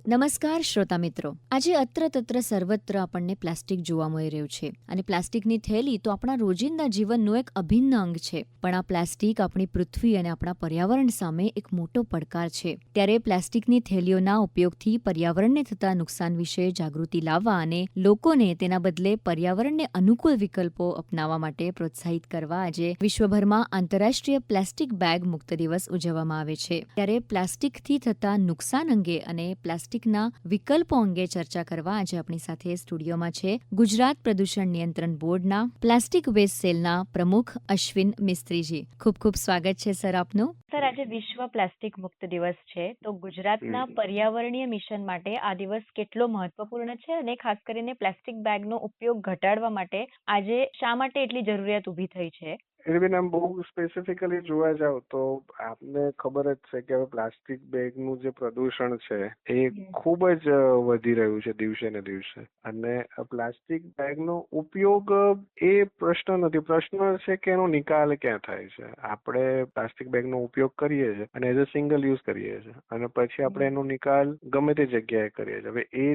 નમસ્કાર શ્રોતા મિત્રો. આજે અત્ર તત્ર સર્વત્ર આપણને પ્લાસ્ટિક જોવા મળી રહ્યું છે અને પ્લાસ્ટિકની થેલી તો આપણા રોજિંદા જીવનનું એક અભિન્ન અંગ છે. પણ આ પ્લાસ્ટિક આપણી પૃથ્વી અને આપણા પર્યાવરણ સામે એક મોટો પડકાર છે. ત્યારે પ્લાસ્ટિકની થેલીઓના ઉપયોગથી પર્યાવરણને થતા નુકસાન વિશે જાગૃતિ લાવવા અને લોકોને તેના બદલે પર્યાવરણને અનુકૂળ વિકલ્પો અપનાવવા માટે પ્રોત્સાહિત કરવા આજે વિશ્વભરમાં આંતરરાષ્ટ્રીય પ્લાસ્ટિક બેગ મુક્ત દિવસ ઉજવવામાં આવે છે. ત્યારે પ્લાસ્ટિકથી થતા નુકસાન અંગે અને પ્લાસ્ટિકના વિકલ્પો અંગે ચર્ચા કરવા આજે આપણી સાથે સ્ટુડિયોમાં છે ગુજરાત પ્રદૂષણ નિયંત્રણ બોર્ડના પ્લાસ્ટિક વેસ્ટ સેલના પ્રમુખ અશ્વિન મિસ્ત્રીજી. ખૂબ ખૂબ સ્વાગત છે સર આપનું. સર, આજે વિશ્વ પ્લાસ્ટિક મુક્ત દિવસ છે, તો ગુજરાતના પર્યાવરણીય મિશન માટે આ દિવસ કેટલો મહત્વપૂર્ણ છે અને ખાસ કરીને પ્લાસ્ટિક બેગનો ઉપયોગ ઘટાડવા માટે આજે શા માટે એટલી જરૂરિયાત ઊભી થઈ છે? એટલે બેન, આમ બહુ સ્પેસિફિકલી જોવા જાવ તો આપને ખબર જ છે કે હવે પ્લાસ્ટિક બેગનું જે પ્રદૂષણ છે એ ખૂબ જ વધી રહ્યું છે દિવસે ને દિવસે. અને પ્લાસ્ટિક બેગનો ઉપયોગ એ પ્રશ્ન નથી, પ્રશ્ન છે કે એનો નિકાલ ક્યાં થાય છે. આપણે પ્લાસ્ટિક બેગનો ઉપયોગ કરીએ છીએ અને એઝ અ સિંગલ યુઝ કરીએ છીએ અને પછી આપણે એનો નિકાલ ગમે તે જગ્યાએ કરીએ છીએ. હવે એ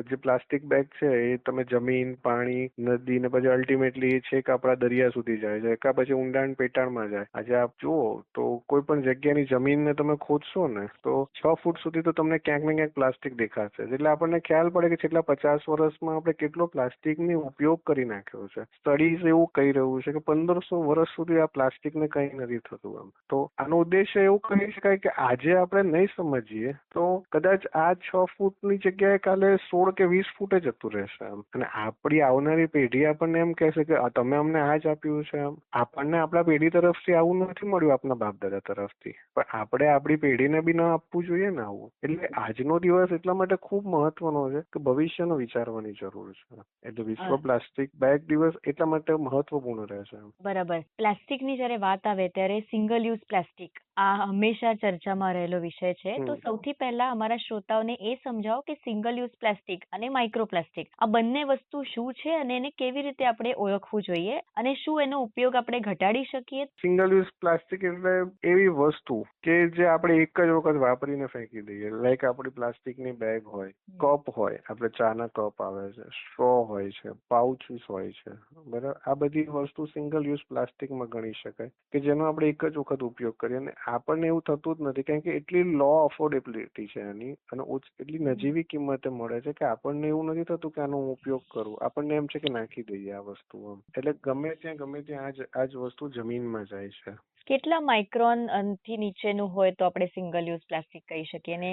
જે પ્લાસ્ટિક બેગ છે એ તમે જમીન, પાણી, નદી ને પછી અલ્ટિમેટલી એ છે કે આપણા દરિયા સુધી જાય છે, કા પછી ઊંડાણ પેટાળમાં જાય. આજે આપ જુઓ તો કોઈ પણ જગ્યાની જમીનને તમે ખોદશો ને તો 6 ફૂટ સુધી તો તમને ક્યાંક ને ક્યાંક પ્લાસ્ટિક દેખાશે. એટલે આપણને ખ્યાલ પડે કે છેલ્લા 50 વર્ષમાં આપણે કેટલો પ્લાસ્ટિકનો ઉપયોગ કરી નાખ્યો છે. સ્ટડીઝ એવું કહી રહ્યું છે કે 1500 વર્ષ સુધી આ પ્લાસ્ટિકને કંઈ નથી થતું. એમ તો આનો ઉદ્દેશ્ય એવું કહી શકાય કે આજે આપણે નહીં સમજીએ તો કદાચ આ 6 ફૂટની જગ્યાએ કાલે 16 કે 20 ફૂટે જતું રહેશે. એમ અને આપણી આવનારી પેઢી આપણને એમ કહેશે કે તમે અમને આ જ આપ્યું છે. એમ આપણને આપણા પેઢી તરફથી આવું નથી મળ્યું, આપણા બાપ દાદા તરફથી, પણ આપણે આપણી પેઢીને બી ના આપવું જોઈએ ને આવું. એટલે આજનો દિવસ એટલા માટે ખૂબ મહત્વનો છે કે ભવિષ્યનો વિચારવાની જરૂર છે. એટલે વિશ્વ પ્લાસ્ટિક બેગ દિવસ એટલા માટે મહત્વપૂર્ણ રહેશે. બરાબર. પ્લાસ્ટિકની જ્યારે વાત આવે ત્યારે સિંગલ યુઝ પ્લાસ્ટિક આ હંમેશા ચર્ચામાં રહેલો વિષય છે. તો સૌથી પહેલા અમારા શ્રોતાઓને એ સમજાવો કે સિંગલ યુઝ પ્લાસ્ટિક અને માઇક્રો પ્લાસ્ટિક આ બંને વસ્તુ શું છે અને એને કેવી રીતે આપણે ઓળખવું જોઈએ અને શું એનો ઉપયોગ આપણે ઘટાડી શકીએ? સિંગલ યુઝ પ્લાસ્ટિક એટલે એવી વસ્તુ કે જે આપણે એક જ વખત વાપરીને ફેંકી દઈએ. લાઈક આપણી પ્લાસ્ટિકની બેગ હોય, કપ હોય, આપણે ચાના કપ આવે છે, સ્ટ્રો હોય છે, પાઉચીસ હોય છે, બરાબર. આ બધી વસ્તુ સિંગલ યુઝ પ્લાસ્ટિકમાં ગણી શકાય કે જેનો આપણે એક જ વખત ઉપયોગ કરીએ. અને આપણને એવું થતું જ નથી કારણ કે એટલી લો અફોર્ડેબિલિટી છે એની અને એટલી નજીવી કિંમતે મળે છે કે આપણને એવું નથી થતું કે આનો ઉપયોગ કરું. આપણને એમ છે કે નાખી દઈએ આ વસ્તુ. એટલે ગમે ત્યાં આ જ વસ્તુ જમીનમાં જાય છે. કેટલા માઇક્રોન થી નીચેનું હોય તો આપણે સિંગલ યુઝ પ્લાસ્ટિક કહી શકીએ? ને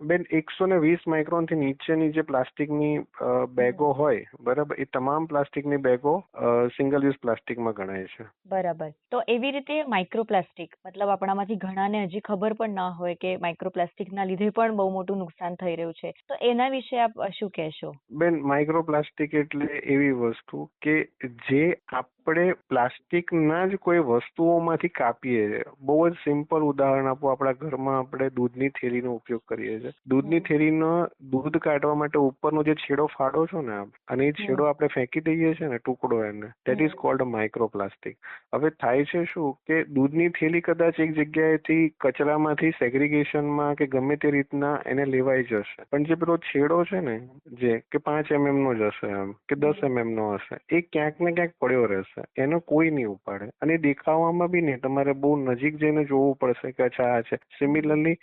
બેન, 120 માઇક્રોન થી નીચેની જે પ્લાસ્ટિકની બેગો હોય, બરાબર, એ તમામ પ્લાસ્ટિકની બેગો સિંગલ યુઝ પ્લાસ્ટિકમાં ગણાય છે. બરાબર. તો એવી રીતે માઇક્રોપ્લાસ્ટિક મતલબ આપણામાંથી ઘણાને હજી ખબર પણ ના હોય કે માઇક્રોપ્લાસ્ટિકના લીધે પણ બહુ મોટું નુકસાન થઈ રહ્યું છે, તો એના વિશે આપ શું કહેશો? બેન, માઇક્રોપ્લાસ્ટિક એટલે એવી વસ્તુ કે જે આપણે પ્લાસ્ટિકના જ કોઈ વસ્તુઓમાંથી કાપીએ છીએ. બહુ જ સિમ્પલ ઉદાહરણ આપો. આપણા ઘરમાં આપણે દૂધની થેલીનો ઉપયોગ કરીએ છીએ. દૂધની થેલીનો દૂધ કાઢવા માટે ઉપરનો જે છેડો ફાડો છો ને અને એ છેડો આપણે ફેંકી દઈએ છીએ ને, ટુકડો એને, ધેટ ઇઝ કોલ્ડ માઇક્રોપ્લાસ્ટિક. હવે થાય છે શું કે દૂધની થેલી કદાચ એક જગ્યાએથી કચરામાંથી સેગ્રીગેશનમાં કે ગમે તે રીતના એને લેવાઈ જશે, પણ જે પેલો છેડો છે ને જે કે 5 mm નો જ હશે એમ કે 10 mm નો હશે, એ ક્યાંક ને ક્યાંક પડ્યો રહેશે. એનો કોઈ નહીં ઉપાડે અને દેખાવામાં બી નહીં. તમારે બહુ નજીક જઈને જોવું પડશે કે અચ્છા આ છે. સિમિલરલી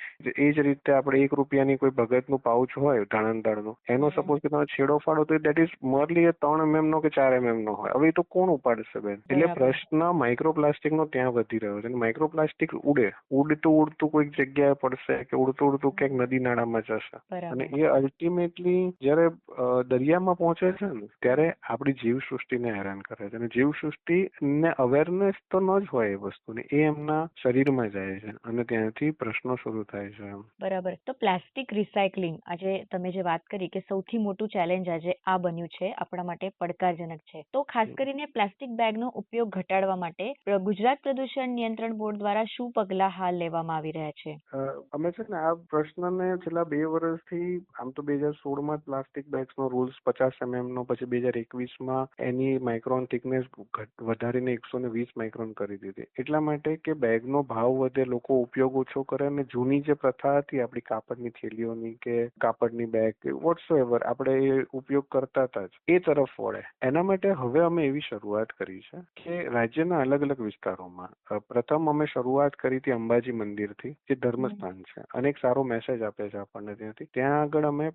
એ જ રીતે આપણે 1 રૂપિયાની કોઈ ભગતનું પાઉચ હોય ધાણંદાળનું, એનો સપોઝ કે તમે છેડો ફાડો તો દેટ ઇઝ મોરલી 3 mm નો કે 4 mm નો હોય. હવે એ તો કોણ ઉપાડશે બેન? એટલે પ્રશ્ન માઇક્રોપ્લાસ્ટિકનો ત્યાં વધી રહ્યો છે. માઇક્રોપ્લાસ્ટિક ઉડતું કોઈક જગ્યાએ પડશે કે ઉડતું ક્યાંક નદી નાળામાં જશે અને એ અલ્ટિમેટલી જયારે દરિયામાં પહોંચે છે ને ત્યારે આપણી જીવસૃષ્ટિને હેરાન કરે છે. અને જીવસૃષ્ટિને અવેરનેસ તો ન જ હોય એ વસ્તુની. એ એમના શરીરમાં જાય છે અને ત્યાંથી પ્રશ્નો શરૂ થાય છે એમ. બરાબર. તો પ્લાસ્ટિક રિસાયકલિંગ આજે તમે જે વાત કરી કે સૌથી મોટું ચેલેન્જ આજે આ બન્યું છે, આપણા માટે પડકારજનક છે. તો ખાસ કરીને પ્લાસ્ટિક બેગનો ઉપયોગ ઘટાડવા માટે ગુજરાત પ્રદૂષણ નિયંત્રણ બોર્ડ દ્વારા શું પગલાં હાલ લેવામાં આવી રહ્યા છે? અમે છે ને આ પ્રશ્નને છેલ્લા 2 વર્ષથી, આમ તો 2016માં પ્લાસ્ટિક બેગ્સનો રૂલ્સ 50 mm નો, પછી 2021માં એની માઇક્રોન થિકનેસ વધારીને 120 માઇક્રોન કરી દીધી. એટલા માટે કે બેગનો ભાવ વધે, લોકો ઉપયોગ ઓછો કરે અને જૂની જે પ્રથા હતી આપણી કાપડની થેલીઓની કે કાપડની બેગ કે વોટ્સએવર આપણે એ ઉપયોગ કરતા હતા જ, એ તરફ વળે. એના માટે હવે અમે એવી શરૂઆત કરી છે કે રાજ્યના અલગ અલગ વિસ્તારોમાં પ્રથમ અમે શરૂઆત કરી હતી અંબાજી મંદિરથી, જે ધર્મસ્થાન છે, અને એક સારો મેસેજ આપે છે આપણને ત્યાંથી. ત્યાં આગળ અમે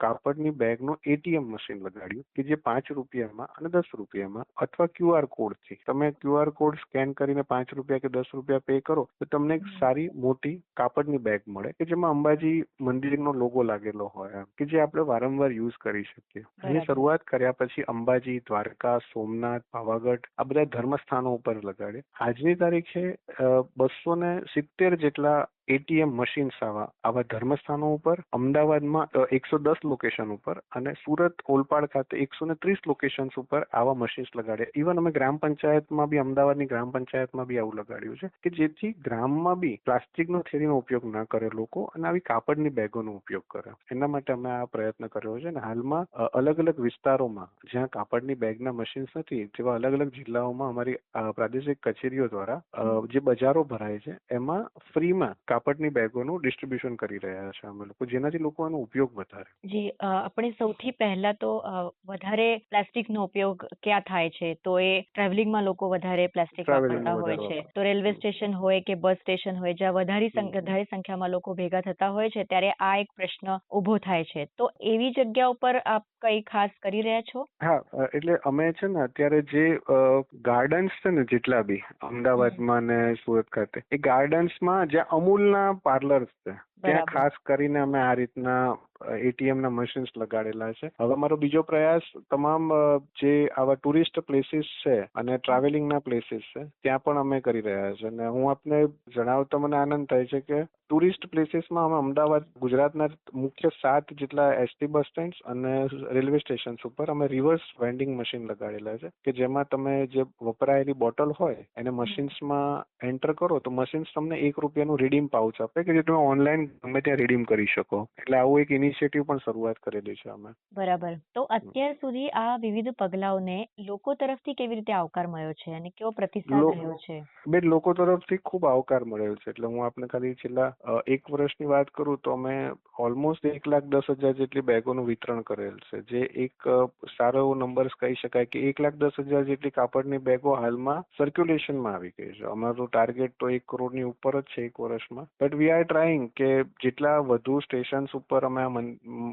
કાપડની બેગનું ATM મશીન લગાડ્યું કે જે 5 રૂપિયામાં અને 10 રૂપિયામાં અથવા QR કોડથી તમે QR કોડ સ્કેન કરીને 5 રૂપિયા કે 10 રૂપિયા પે કરો તો તમને એક સારી મોટી કાપડની બેગ મળે કે જેમાં અંબાજી મંદિરનો લોગો લાગેલો હોય, કે જે આપણે વારંવાર યુઝ કરી શકીએ. એની શરૂઆત કર્યા પછી અંબાજી, દ્વારકા, સોમનાથ, પાવાગઢ આ બધા ધર્મસ્થાનો ઉપર લગાડે. આજની તારીખે 270 જેટલા ATM મશીન્સ આવા ધર્મસ્થાનો ઉપર, અમદાવાદમાં 110 લોકેશન ઉપર અને સુરત, ઓલપાડ ખાતે 130 લોકેશન્સ ઉપર આવા મશીન્સ લગાડે. ઇવન અમે ગ્રામ પંચાયતમાં બી, અમદાવાદની ગ્રામ પંચાયતમાં બી આવું લગાડ્યું છે કે જેથી ગ્રામમાં બી પ્લાસ્ટિકનો થેલીનો ઉપયોગ ના કરે લોકો અને આવી કાપડની બેગોનો ઉપયોગ કરે. એના માટે અમે આ પ્રયત્ન કર્યો છે અને હાલમાં અલગ અલગ વિસ્તારોમાં જ્યાં કાપડની બેગના મશીન્સ નથી તેવા અલગ અલગ જિલ્લાઓમાં અમારી પ્રાદેશિક કચેરીઓ દ્વારા જે બજારો ભરાય છે એમાં ફ્રીમાં કાપડની બેગોનું ડિસ્ટ્રીબ્યુશન કરી રહ્યા છે અમે લોકો, જેનાથી લોકો એનો ઉપયોગ વધારે. જી, આપણે સૌથી પહેલા તો વધારે પ્લાસ્ટિકનો ઉપયોગ ક્યાં થાય છે? તો એ ટ્રાવેલિંગમાં લોકો વધારે પ્લાસ્ટિક વાપરતા હોય છે. તો રેલવે સ્ટેશન હોય કે બસ સ્ટેશન હોય, જ્યાં વધારે સંખ્યામાં લોકો ભેગા થતા હોય છે, ત્યારે આ એક પ્રશ્ન ઉભો થાય છે. તો એવી જગ્યા ઉપર આપ કઈ ખાસ કરી રહ્યા છો? હા, એટલે અમે છે ને અત્યારે જે ગાર્ડન્સ છે ને જેટલા બી અમદાવાદમાં ને સુરત ખાતે, એ ગાર્ડન્સમાં જ્યાં અમૂલના પાર્લર્સ છે ત્યાં ખાસ કરીને અમે આ રીતના ATM ના મશીન્સ લગાડેલા છે. હવે મારો બીજો પ્રયાસ તમામ જે આવા ટુરિસ્ટ પ્લેસીસ છે અને ટ્રાવેલિંગના પ્લેસીસ છે ત્યાં પણ અમે કરી રહ્યા છે. અને હું આપને જણાવતો મને આનંદ થાય છે કે ટુરિસ્ટ પ્લેસીસમાં અમે અમદાવાદ, ગુજરાતના મુખ્ય 7 જેટલા ST બસ સ્ટેન્ડ અને રેલવે સ્ટેશન્સ ઉપર અમે રિવર્સ વેન્ડિંગ મશીન લગાડેલા છે કે જેમાં તમે જે વપરાયેલી બોટલ હોય એને મશીન્સમાં એન્ટર કરો તો મશીન્સ તમને 1 રૂપિયાનું રીડીમ પાઉચ આપે કે જે તમે ઓનલાઈન ગમે ત્યાં રીડીમ કરી શકો. એટલે આવું એક ઇનિશિયેટિવ પણ શરૂઆત કરેલી છે અમે. બરાબર. તો અત્યાર સુધી આ વિવિધ પગલાઓને લોકો તરફથી કેવી રીતે આવકાર મળ્યો છે અને કેવો પ્રતિસાદ રહ્યો છે? બેન, લોકો તરફથી ખૂબ આવકાર મળ્યો છે. એટલે હું આપને ખાલી છેલ્લા 1 વર્ષની વાત કરું તો અમે ઓલમોસ્ટ 1,10,000 જેટલી બેગોનું વિતરણ કરેલ છે, જે એક સારો એવો નંબર્સ કહી શકાય કે 1,10,000 જેટલી કાપડની બેગો હાલમાં સર્ક્યુલેશનમાં આવી ગઈ છે. અમારું ટાર્ગેટ તો 1 કરોડની ઉપર જ છે 1 વર્ષમાં. બટ વી આર ટ્રાઇંગ કે જેટલા વધુ સ્ટેશન્સ ઉપર અમે આ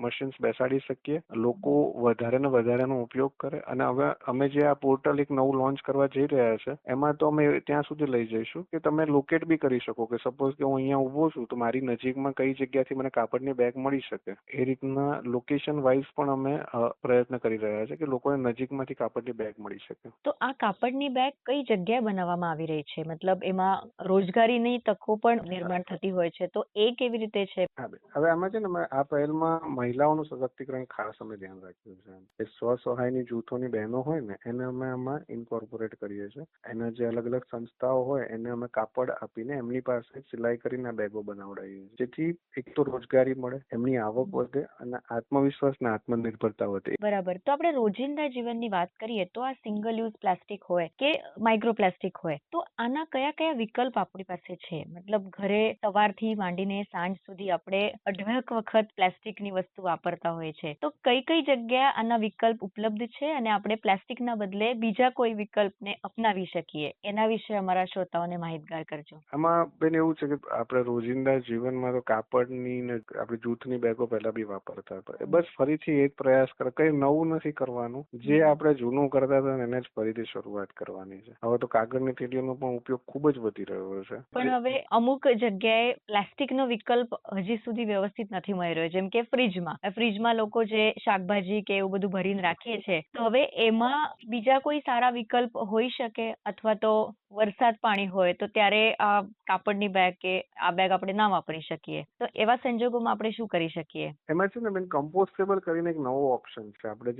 મશીન્સ બેસાડી શકીએ, લોકો વધારે ને વધારેનો ઉપયોગ કરે. અને હવે અમે જે આ પોર્ટલ એક નવું લોન્ચ કરવા જઈ રહ્યા છે એમાં તો અમે ત્યાં સુધી લઈ જઈશું કે તમે લોકેટ બી કરી શકો કે સપોઝ કે હું અહીંયા ઊભો છું તો મારી નજીકમાં કઈ જગ્યાથી મને કાપડની બેગ મળી શકે. એ રીતના લોકેશન વાઇઝ પણ અમે પ્રયત્ન કરી રહ્યા છે કે લોકોને નજીકમાંથી કાપડની બેગ મળી શકે. તો આ કાપડની બેગ કઈ જગ્યાએ બનાવવામાં આવી રહી છે? મતલબ એમાં રોજગારીની તકો પણ નિર્માણ થતી હોય છે, તો એ કેવી રીતે છે? હા, હવે આમાં છે ને આ પહેલમાં મહિલાઓનું સશક્તિકરણ ખાસ અમે ધ્યાન રાખ્યું છે. એ સ્વ-સહાયની જૂથોની બહેનો હોય ને એને અમે આમાં ઇન્કોર્પોરેટ કરીએ છીએ. એના જે અલગ અલગ સંસ્થાઓ હોય એને અમે કાપડ આપીને એમની પાસે સિલાઈ કરીને બેગો બનાવડાવીએ છીએ, જેથી એક તો રોજગારી મળે, એમની આવક વધે અને આત્મવિશ્વાસ ને આત્મનિર્ભરતા વધે. બરાબર. તો આપણે રોજિંદા જીવનની વાત કરીએ તો આ સિંગલ યુઝ પ્લાસ્ટિક હોય કે માઇક્રો પ્લાસ્ટિક હોય, તો આના કયા કયા વિકલ્પ આપણી પાસે છે? મતલબ ઘરે સવારથી માંડીને સાંજ સુધી આપણે અઢળક વખત પ્લાસ્ટિકની વસ્તુ વાપરતા હોય છે, તો કઈ કઈ જગ્યાએ આના વિકલ્પ ઉપલબ્ધ છે અને આપણે પ્લાસ્ટિકના બદલે બીજા કોઈ વિકલ્પને અપનાવી શકીએ? એના વિશે અમારા શ્રોતાઓને માહિતગાર કરજો. આમાં બેન એવું છે કે આપણે રોજિંદા જીવનમાં તો કાપડની ને આપણે જૂથની બેગો પહેલા બી વાપરતા હતા. બસ ફરીથી એક પ્રયાસ કરે, કઈ નવું નથી કરવાનું. જે આપણે જૂનું કરતા હતા એને જ ફરીથી શરૂઆત કરવાની છે. હવે તો કાગળની થેલીઓનો પણ ઉપયોગ ખૂબ જ વધી રહ્યો છે. પણ હવે અમુક જગ્યાએ પ્લાસ્ટિકનો વિકલ્પ હજી સુધી વ્યવસ્થિત નથી મળી રહ્યો, જેમ કે ફ્રીજમાં લોકો જે શાકભાજી કે એવું બધું ભરીને રાખીએ છે, તો હવે એમાં બીજા કોઈ સારા વિકલ્પ હોઈ શકે અથવા તો વરસાદ પાણી હોય તો ત્યારે આ કાપડની બેગ કે આ બેગ આપણે ના વાપરી શકીએ, તો એવા સંજોગોમાં આપણે શું કરી શકીએ? એમાં છે ને બેન, કમ્પોસ્ટેબલ કરીને એક નવો ઓપ્શન છે. આપણે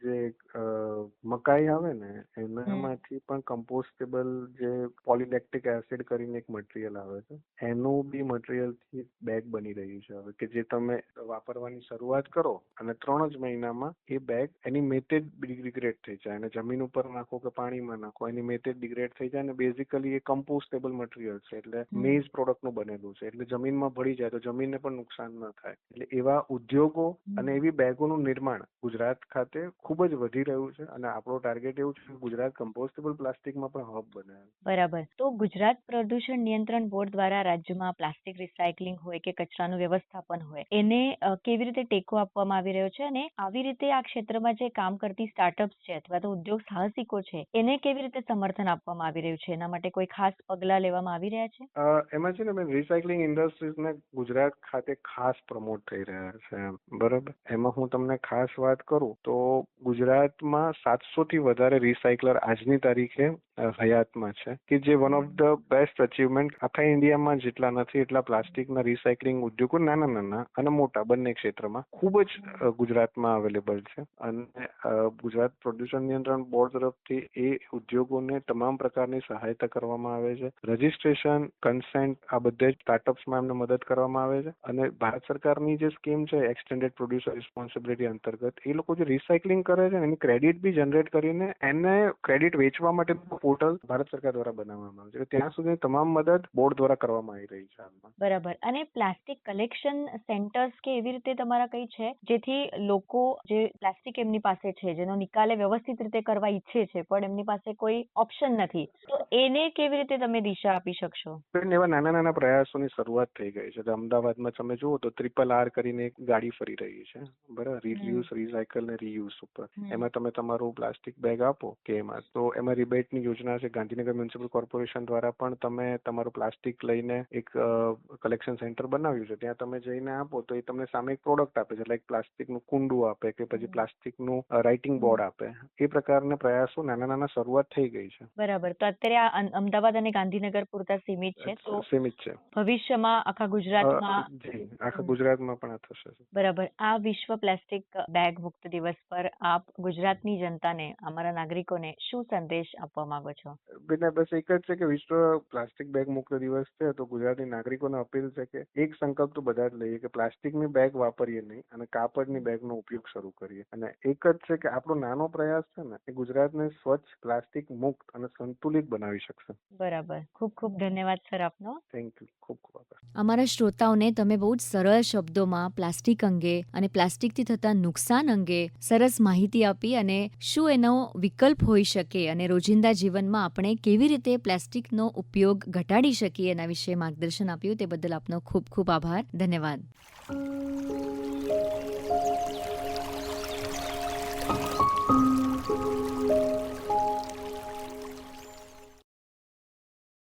જે મકાઈ આવે ને એનામાંથી પણ કમ્પોસ્ટેબલ જે પોલીલેક્ટિક એસિડ કરીને એક મટીરિયલ આવે છે, એનું બી મટીરિયલ થી બેગ બની રહ્યું છે હવે, કે જે તમે વાપરવાની શરૂઆત કરો અને 3 જ મહિનામાં એ બેગ એની મેતે ડિગ્રેડ થઈ જાય, અને જમીન ઉપર નાખો કે પાણીમાં નાખો, એની મેતે ડિગ્રેડ થઈ જાય, અને બેઝિકલી એ કમ્પોસ્ટેબલ મટીરિયલ છે, એટલે મેઝ પ્રોડક્ટનું બનેલું છે, એટલે જમીનમાં ભળી જાય તો જમીનને પણ નુકસાન ન થાય. એટલે એવા ઉદ્યોગો અને એવી બેગોનું નિર્માણ ગુજરાત ખાતે ખૂબ જ વધી રહ્યું છે, અને આપણો ટાર્ગેટ એવું છે કે ગુજરાત કમ્પોસ્ટેબલ પ્લાસ્ટિકમાં પણ હબ બને. બરાબર. તો ગુજરાત પ્રદૂષણ નિયંત્રણ બોર્ડ દ્વારા રાજ્યમાં પ્લાસ્ટિક રિસાયકલિંગ હોય કે કચરાનું વ્યવસ્થાપન હોય એને કેવી રીતે ટેકો આપવામાં આવી રહ્યો છે, અને આવી રીતે આ ક્ષેત્રમાં જે કામ કરતી સ્ટાર્ટઅપ્સ છે અથવા તો ઉદ્યોગ સાહસિકો છે એને કેવી રીતે સમર્થન આપવામાં આવી રહ્યું છે? એના માટે કોઈ ખાસ પગલાં લેવામાં આવી રહ્યા છે? એમાં છે ને બેન, રિસાયકલિંગ ઇન્ડસ્ટ્રીઝને ગુજરાત ખાતે ખાસ પ્રમોટ થઈ રહ્યા છે, બરાબર. એમાં હું તમને ખાસ વાત કરું તો ગુજરાતમાં 700 થી વધારે રિસાયકલર આજની તારીખે હયાતમાં છે, કે જે one of the best achievement. આખા ઇન્ડિયામાં જેટલા નથી એટલા પ્લાસ્ટિકના રિસાયકલિંગ ઉદ્યોગો નાના અને મોટા બંને ક્ષેત્રમાં ખૂબ જ ગુજરાતમાં અવેલેબલ છે, અને ગુજરાત પ્રદૂષણ નિયંત્રણ બોર્ડ તરફથી એ ઉદ્યોગોને તમામ પ્રકારની સહાયતા કરવામાં આવે છે. રજીસ્ટ્રેશન, કન્સેન્ટ, આ બધા સ્ટાર્ટઅપ્સમાં એમને મદદ કરવામાં આવે છે, અને ભારત સરકારની જે સ્કીમ છે એક્સટેન્ડેડ પ્રોડ્યુસર રિસ્પોન્સિબિલિટી અંતર્ગત એ લોકો જે રિસાયકલિંગ કરે છે એની ક્રેડિટ બી જનરેટ કરીને એને ક્રેડિટ વેચવા માટે પોર્ટલ ભારત સરકાર દ્વારા બનાવવામાં આવે છે. ત્યાં સુધી તમામ મદદ બોર્ડ દ્વારા કરવામાં આવી રહી છે હાલમાં. બરાબર. અને પ્લાસ્ટિક કલેક્શન સેન્ટર્સ કે એવી રીતે તમારા કઈ છે જેથી લોકો જે પ્લાસ્ટિક એમની પાસે છે જેનો નિકાલ વ્યવસ્થિત રીતે કરવા ઈચ્છે છે પણ એમની પાસે કોઈ ઓપ્શન નથી, તો એને કેવી રીતે તમે દિશા આપી શકશો? એવા નાના પ્રયાસોની શરૂઆત થઈ ગઈ છે. અમદાવાદમાં તમે જુઓ તો RRR કરીને એક ગાડી ફરી રહી છે, બરાબર, રીયુઝ, રિસાયકલ ને રીયુઝ ઉપર. એમાં તમે તમારું પ્લાસ્ટિક બેગ આપો કે એમાં તો એમાં રિબેટની યોજના છે. ગાંધીનગર મ્યુનિસિપલ કોર્પોરેશન દ્વારા પણ તમે તમારું પ્લાસ્ટિક લઈને એક કલેક્શન સેન્ટર બનાવ્યું છે, ત્યાં તમે જઈને આપો તો એ તમને સામે એક પ્રોડક્ટ આપે છે, લાઈક પ્લાસ્ટિકનું કુંડું આપે કે પછી પ્લાસ્ટિકનું રાઇટિંગ બોર્ડ આપે. એ પ્રકારના પ્રયાસો નાના શરૂઆત થઈ ગઈ છે. બરાબર. તો અત્યારે આ અમદાવાદ અને ગાંધીનગર પૂરતા સીમિત છે, તો સીમિત છે. ભવિષ્યમાં આખા ગુજરાતમાં જી, આખા ગુજરાતમાં પણ આ થશે. બરાબર. આ વિશ્વ પ્લાસ્ટિક બેગ મુક્ત દિવસ પર આપ ગુજરાતની જનતાને, અમારા નાગરિકોને શું સંદેશ આપવા માંગો છો? બસ એક જ છે કે વિશ્વ પ્લાસ્ટિક બેગ મુક્ત દિવસ છે તો ગુજરાતી નાગરિકોને અપીલ છે કે એક સંકલ્પ તો બધા જ લઈએ કે પ્લાસ્ટિકની બેગ વાપરીએ નહીં અને કાપડની બેગનો ઉપયોગ શરૂ કરીએ. અને એક જ છે કે આપણો નાનો પ્રયાસ છે ને એ ગુજરાતને સ્વચ્છ, પ્લાસ્ટિક મુક્ત અને સંતુલિત બનાવી શકશે. બરાબર. ખૂબ ખૂબ ધન્યવાદ સર આપનો. Thank you. ખૂબ આભાર. અમારા શ્રોતાઓને તમે બહુ જ સરળ શબ્દોમાં પ્લાસ્ટિક અંગે અને પ્લાસ્ટિકથી થતા નુકસાન અંગે સરસ માહિતી આપી, અને શું એનો વિકલ્પ હોઈ શકે અને રોજિંદા જીવનમાં આપણે કેવી રીતે પ્લાસ્ટિકનો ઉપયોગ ઘટાડી શકીએ એના વિશે માર્ગદર્શન આપ્યું. તે બદલ આપનો ખૂબ ખૂબ આભાર. ધન્યવાદ.